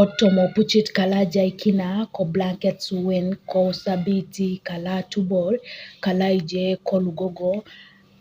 tomo puchit kala jaikina ko blankets win ko sabiti kala tubor kala ije ko lugogo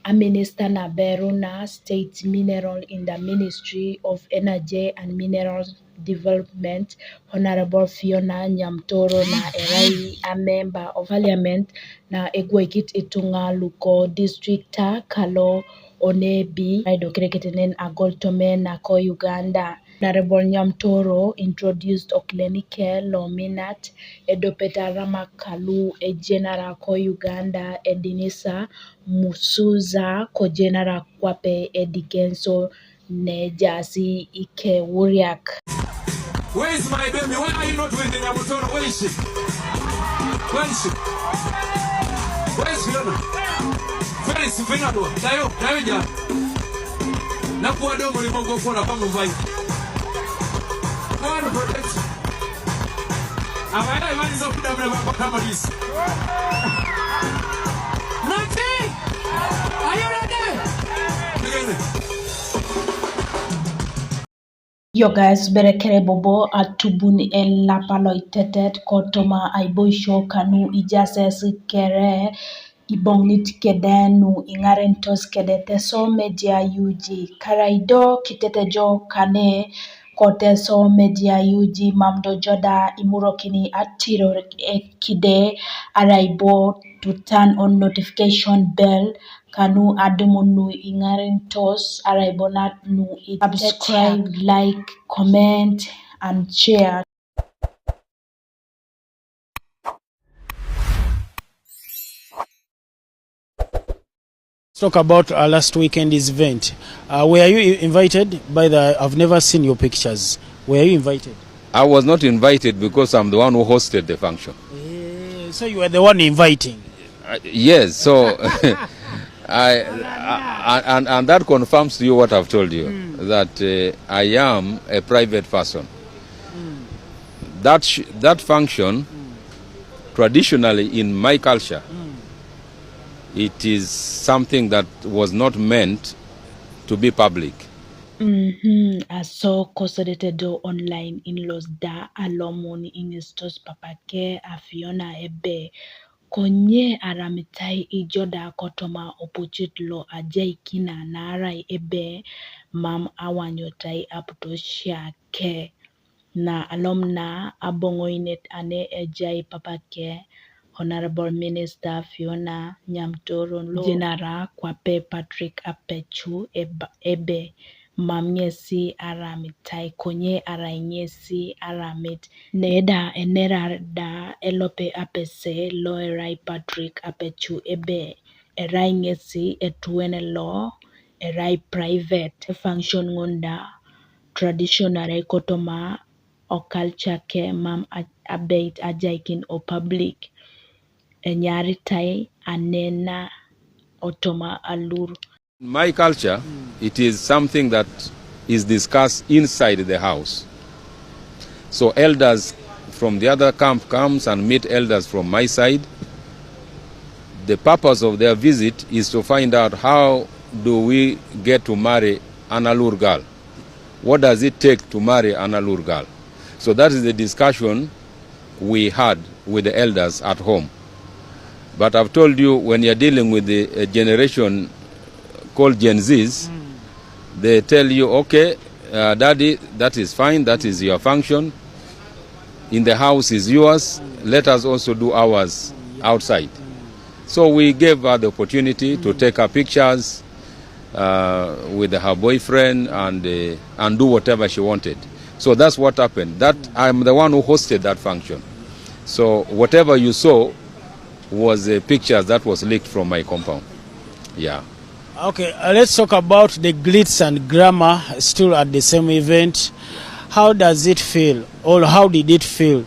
a minister na beruna state mineral in the Ministry of Energy and Minerals Development Honorable Phionanyamutorointroductio na erai a member of parliament na egwekit itunga luko district kalo onebi raido kireketenen agoltomen na ko Uganda. Honorable Nyamutoro introduced oklenike lominat edopetarama kalu e general ko Uganda edinisa musuza ko general kwape edikenso ne jasi ike wuriak. Where is my baby? Why are you not with the Nyamutoro? Where is she? Where is she? Where is Fiona? Where is Fiona? Tayo, ja. Nakuwa dogo ni mongo kona pango vai. God protect you. Amaya imani za kudamle wako kama this. Nati! Are you ready? Yo guys, berekere bobo atubuni el lapalo itetet kotoma aiboisho kanu ijases kere ibongnit kedenu ingarentos kedete so media yuji karaido kitetejo kane kote so media yuji mamdo joda imurokini atiro kide araibo to turn on notification bell kanu adumunu ingarentos araibonat nu subscribe, like, comment and share. Let's talk about our last weekend's event. Were you invited by I've never seen your pictures. Were you invited? I was not invited because I'm the one who hosted the function. So you were the one inviting? Yes, so and that confirms to you what I've told you, that I am a private person. That function, traditionally in my culture, it is something that was not meant to be public. Aso kosodetedo online in los da alomoni in estos papake afiona ebe konye aramitai ijoda kotoma opochitlo ajai kina narai ebe mam awanyotai aputoshia ke na alumna abongoinet ane ejai papake Honorable Minister Phionanyamutorointroductio General Kwape Patrick Apechu ebe mamyesi aramitai konye arainyesi aramit neda enera da elope apese lo erai Patrick Apechu ebe erainyesi etuene lo erai private function ngonda traditionaly kotoma o culture ke mam abeit ajaikin o public enyaritai Anena otoma Alur. My culture, it is something that is discussed inside the house. So elders from the other camp comes and meet elders from my side. The purpose of their visit is to find out how do we get to marry an Alur girl. What does it take to marry an Alur girl? So that is the discussion we had with the elders at home. But I've told you, when you're dealing with the generation called Gen Zs, they tell you, okay, daddy, that is fine, that is your function. In the house is yours, let us also do ours outside. So we gave her the opportunity to take her pictures with her boyfriend and do whatever she wanted. So that's what happened. That I'm the one who hosted that function. So whatever you saw was a picture that was leaked from my compound. Yeah. Okay, let's talk about the glitz and glamour still at the same event. How does it feel, or how did it feel?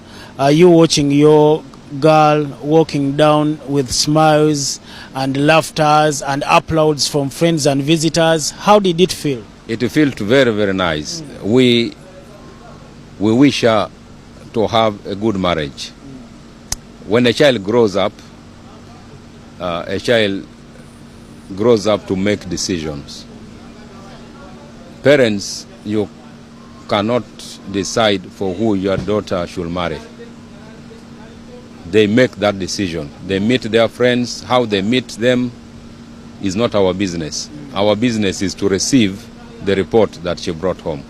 You watching your girl walking down with smiles and laughters and applauds from friends and visitors? How did it feel? It felt very, very nice. We wish her to have a good marriage. When a child grows up, to make decisions. Parents, you cannot decide for who your daughter should marry. They make that decision. They meet their friends. How they meet them is not our business. Our business is to receive the report that she brought home.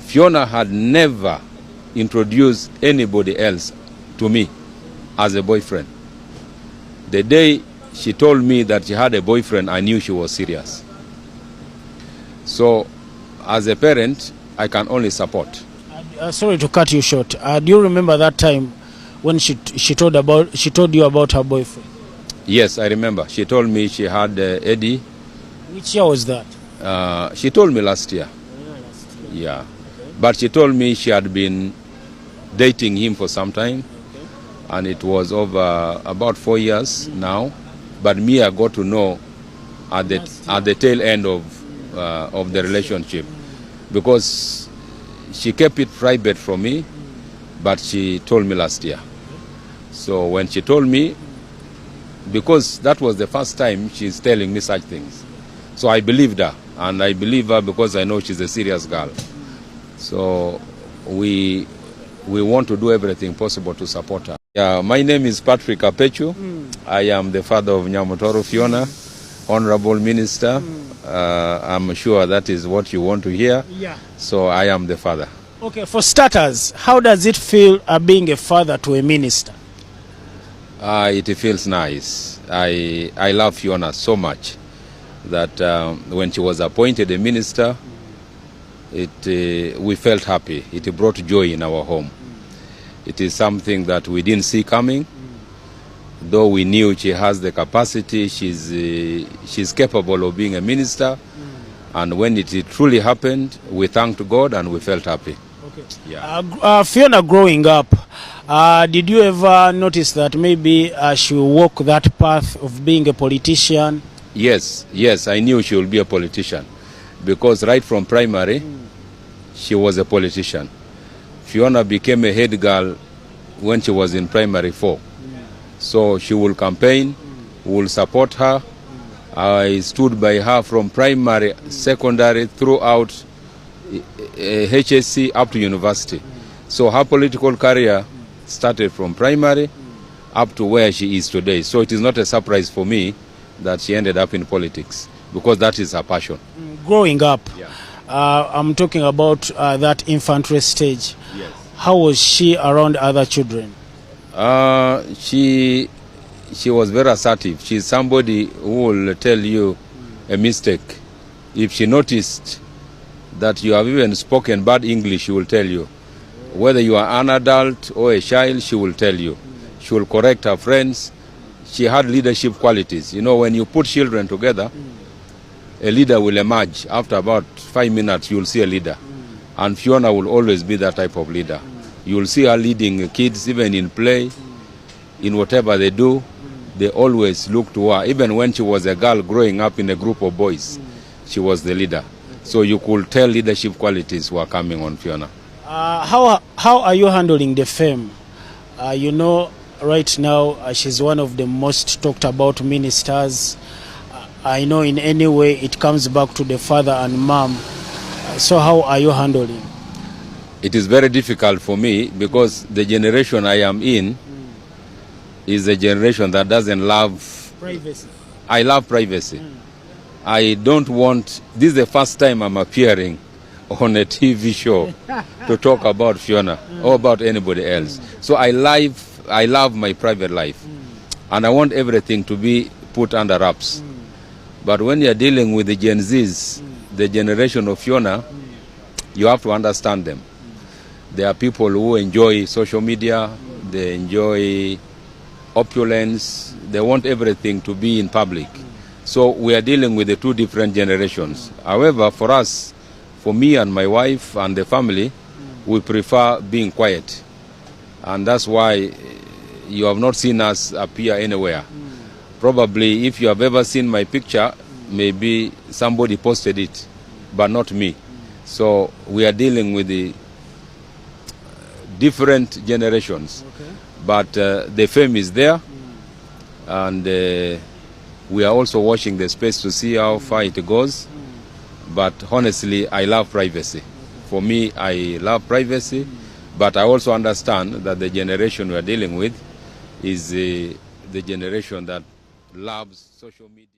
Fiona had never introduced anybody else to me as a boyfriend. The day she told me that she had a boyfriend, I knew she was serious. So, as a parent, I can only support. Sorry to cut you short. Do you remember that time when she told you about her boyfriend? Yes, I remember. She told me she had Eddie. Which year was that? She told me last year. Yeah. Okay. But she told me she had been dating him for some time. Okay. And it was over about 4 years now. But me, I got to know at the tail end of the relationship. Because she kept it private from me, but she told me last year. So when she told me, because that was the first time she's telling me such things. So I believed her, and I believe her because I know she's a serious girl. So we want to do everything possible to support her. Yeah, my name is Patrick Apechu. I am the father of Nyamutoros Fiona, Honorable Minister. I'm sure that is what you want to hear. Yeah. So I am the father. Okay, for starters, how does it feel being a father to a minister? It feels nice. I love Fiona so much that when she was appointed a minister, we felt happy. It brought joy in our home. It is something that we didn't see coming. Though we knew she has the capacity, she's capable of being a minister. And when it truly happened, we thanked God and we felt happy. Okay. Yeah. Fiona, growing up, did you ever notice that maybe she will walk that path of being a politician? Yes, I knew she would be a politician. Because right from primary, she was a politician. Fiona became a head girl when she was in primary 4. So she will campaign, will support her. I stood by her from primary, secondary, throughout HSC up to university. So her political career started from primary up to where she is today. So it is not a surprise for me that she ended up in politics, because that is her passion. Growing up, Yeah. I'm talking about that infantry stage. Yes. How was she around other children? She was very assertive. She's somebody who will tell you a mistake. If she noticed that you have even spoken bad English, she will tell you. Whether you are an adult or a child, she will tell you. She will correct her friends. She had leadership qualities. You know, when you put children together, a leader will emerge. After about 5 minutes, you will see a leader. And Fiona will always be that type of leader. You will see her leading kids, even in play, in whatever they do. They always look to her. Even when she was a girl growing up in a group of boys, she was the leader. So you could tell leadership qualities were coming on Fiona. How are you handling the fame? You know, right now she's one of the most talked about ministers. I know in any way it comes back to the father and mom. So how are you handling? It is very difficult for me because the generation I am in is a generation that doesn't love Privacy. I love privacy. I don't want, this is the first time I'm appearing on a TV show to talk about Fiona or about anybody else. So I love my private life. And I want everything to be put under wraps. But when you're dealing with the Gen Zs, the generation of Fiona, you have to understand them. There are people who enjoy social media, they enjoy opulence, they want everything to be in public. So we are dealing with the two different generations. However, for us, for me and my wife and the family, we prefer being quiet. And that's why you have not seen us appear anywhere. Probably if you have ever seen my picture, maybe somebody posted it, but not me. So we are dealing with the different generations. Okay. But the fame is there, and we are also watching the space to see how far it goes. But honestly, I love privacy. For me, I love privacy, but I also understand that the generation we are dealing with is the generation that loves social media.